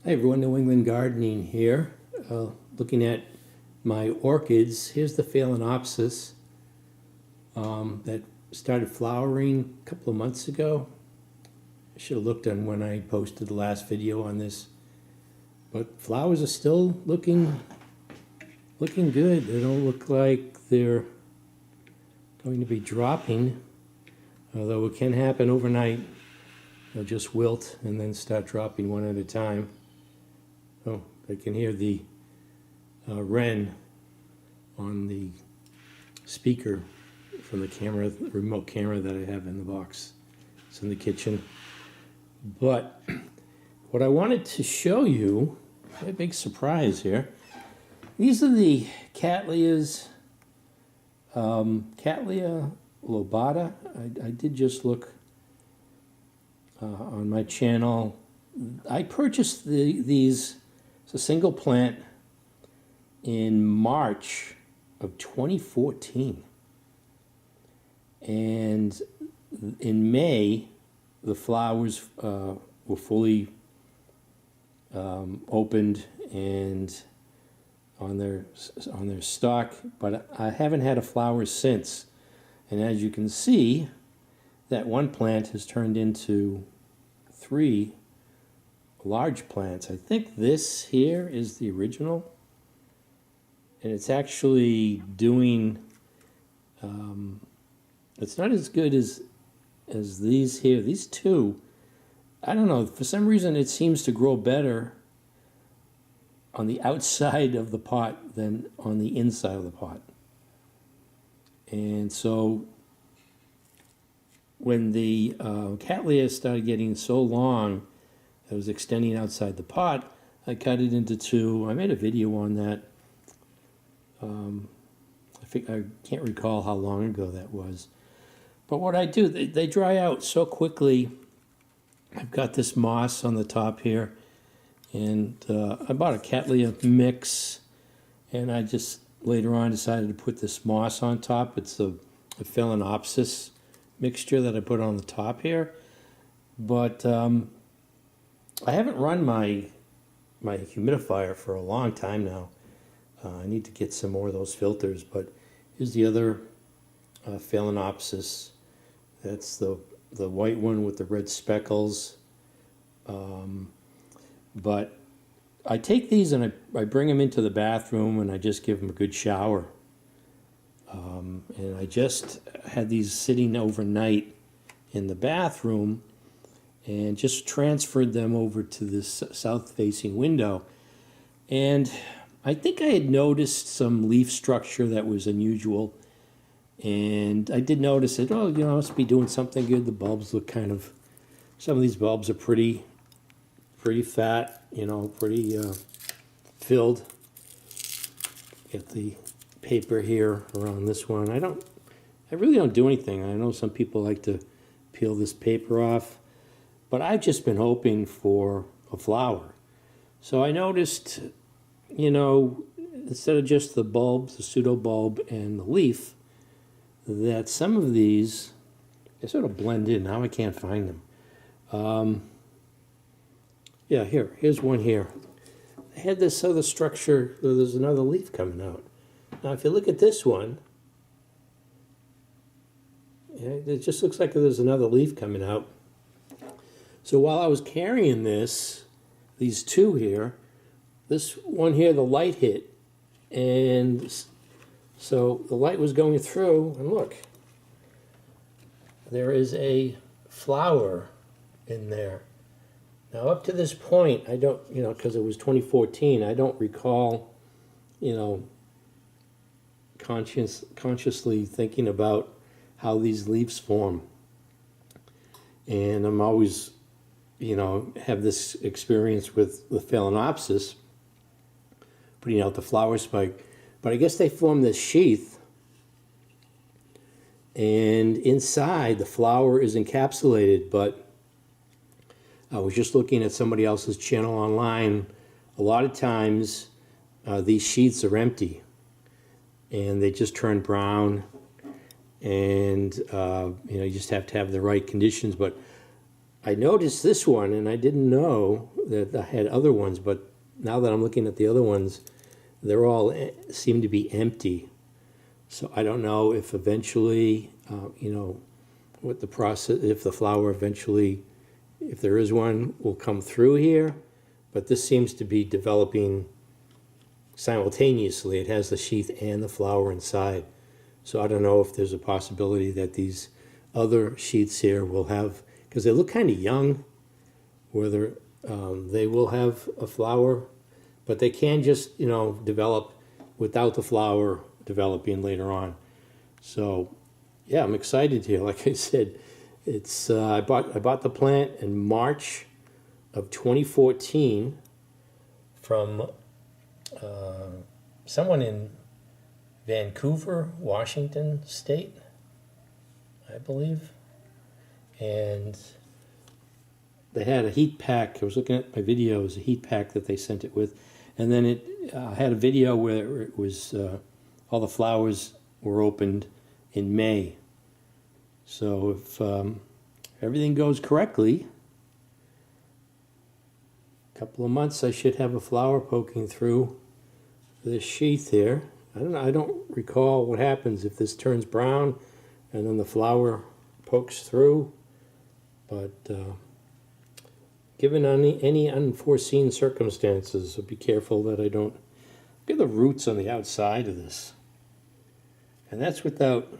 Hi everyone, New England Gardening here. Looking at my orchids. Here's the Phalaenopsis that started flowering a couple of months ago. I should have looked on when I posted the last video on this. But flowers are still looking good. They don't look like they're going to be dropping, although it can happen overnight. They'll just wilt and then start dropping one at a time. Oh, I can hear the wren on the speaker from the camera, the remote camera that I have in the box. It's in the kitchen. But what I wanted to show you, a big surprise here. These are the Cattleyas, Cattleya lobata. I did just look on my channel. I purchased these. It's a single plant in March of 2014. And in May, the flowers were fully opened and on their stalk, but I haven't had a flower since. And as you can see, that one plant has turned into 3 large plants. I think this here is the original, and it's actually doing it's not as good as these here. These two, I don't know, for some reason it seems to grow better on the outside of the pot than on the inside of the pot. And so when the Cattleya started getting so long, it was extending outside the pot, I cut it into 2. I made a video on that. I can't recall how long ago that was. But what I do, they dry out so quickly. I've got this moss on the top here, and I bought a Cattleya mix, and I just later on decided to put this moss on top. It's a Phalaenopsis mixture that I put on the top here. But I haven't run my humidifier for a long time now. I need to get some more of those filters. But here's the other Phalaenopsis. That's the white one with the red speckles. But I take these and I bring them into the bathroom and I just give them a good shower. And I just had these sitting overnight in the bathroom and just transferred them over to this south-facing window. And I think I had noticed some leaf structure that was unusual. And I did notice that, oh, I must be doing something good. The bulbs look some of these bulbs are pretty fat, pretty filled. Get the paper here around this one. I really don't do anything. I know some people like to peel this paper off, but I've just been hoping for a flower. So I noticed, instead of just the bulbs, the pseudo bulb and the leaf, that some of these, they sort of blend in. Now I can't find them. Yeah, here's one here. They had this other structure, there's another leaf coming out. Now if you look at this one, it just looks like there's another leaf coming out. So while I was carrying these 2 here, this one here, the light hit, and so the light was going through, and look, there is a flower in there. Now up to this point, I don't, because it was 2014, I don't recall, consciously thinking about how these leaves form. And I'm always, have this experience with the Phalaenopsis, putting out the flower spike. But I guess they form this sheath, and inside the flower is encapsulated. But I was just looking at somebody else's channel online. A lot of times these sheaths are empty, and they just turn brown, and you just have to have the right conditions. But I noticed this one, and I didn't know that I had other ones, but now that I'm looking at the other ones, they're all seem to be empty. So I don't know if eventually, what the process, if the flower eventually, if there is one, will come through here. But this seems to be developing simultaneously. It has the sheath and the flower inside. So I don't know if there's a possibility that these other sheaths here will have, because they look kind of young, whether they will have a flower, but they can just, develop without the flower developing later on. So, yeah, I'm excited here. Like I said, it's I bought the plant in March of 2014 from someone in Vancouver, Washington State, I believe. And they had a heat pack. I was looking at my videos, a heat pack that they sent it with. And then it had a video where it was all the flowers were opened in May. So if everything goes correctly, a couple of months I should have a flower poking through this sheath here. I don't know, I don't recall what happens if this turns brown and then the flower pokes through. But given any unforeseen circumstances, I'll be careful that I don't get the roots on the outside of this. And that's without,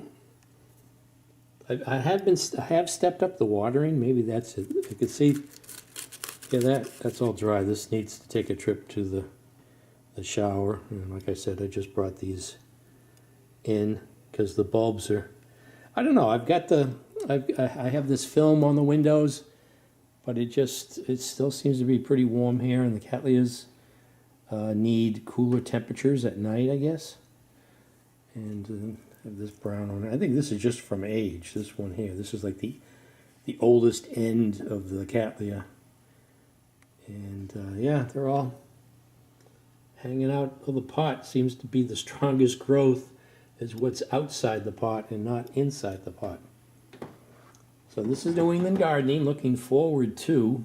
I have stepped up the watering. Maybe that's it. You can see, yeah, that's all dry. This needs to take a trip to the shower. And like I said, I just brought these in because the bulbs are, I don't know, I have this film on the windows, but it still seems to be pretty warm here, and the Cattleyas need cooler temperatures at night, I guess. And have this brown on it. I think this is just from age, this one here. This is like the oldest end of the Cattleya. And yeah, they're all hanging out of the pot. Seems to be the strongest growth is what's outside the pot and not inside the pot. So this is New England Gardening, looking forward to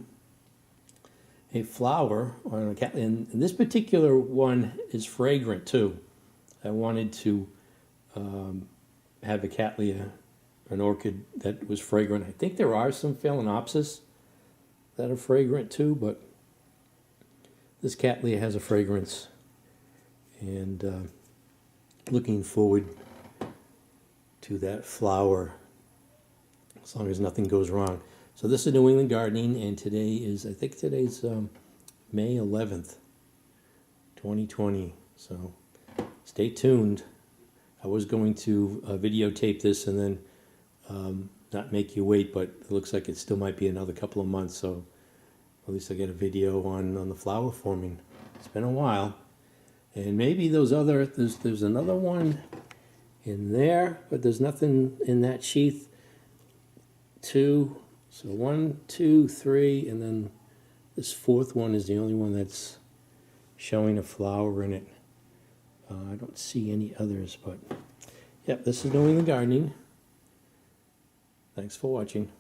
a flower on a Cattleya. And this particular one is fragrant too. I wanted to have a Cattleya, an orchid that was fragrant. I think there are some Phalaenopsis that are fragrant too, but this Cattleya has a fragrance. And looking forward to that flower as long as nothing goes wrong. So this is New England Gardening, and I think today's May 11th, 2020. So stay tuned. I was going to videotape this and then not make you wait, but it looks like it still might be another couple of months, so at least I get a video on the flower forming. It's been a while. And maybe there's another one in there, but there's nothing in that sheath. 2, so 1, 2, 3, and then this fourth one is the only one that's showing a flower in it. I don't see any others, but yep, this is New England Gardening. Thanks for watching.